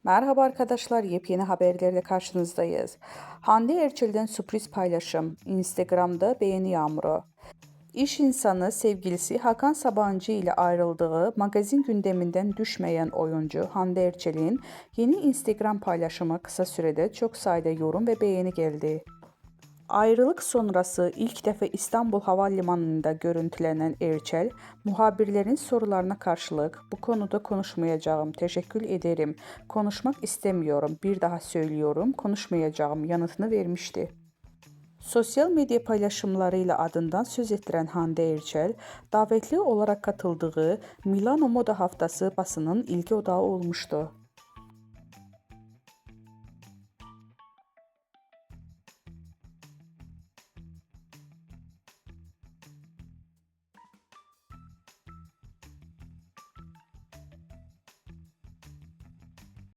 Merhaba arkadaşlar, yepyeni haberlerle karşınızdayız. Hande Erçel'den sürpriz paylaşım, Instagram'da beğeni yağmuru. İş insanı sevgilisi Hakan Sabancı ile ayrıldığı magazin gündeminden düşmeyen oyuncu Hande Erçel'in yeni Instagram paylaşımı kısa sürede çok sayıda yorum ve beğeni geldi. Ayrılık sonrası ilk defa İstanbul Havalimanı'nda görüntülenen Erçel, muhabirlerin sorularına karşılık "Bu konuda konuşmayacağım, teşekkür ederim, konuşmak istemiyorum, bir daha söylüyorum, konuşmayacağım" yanıtını vermişti. Sosyal medya paylaşımlarıyla adından söz ettiren Hande Erçel, davetli olarak katıldığı Milano Moda Haftası basının ilgi odağı olmuştu.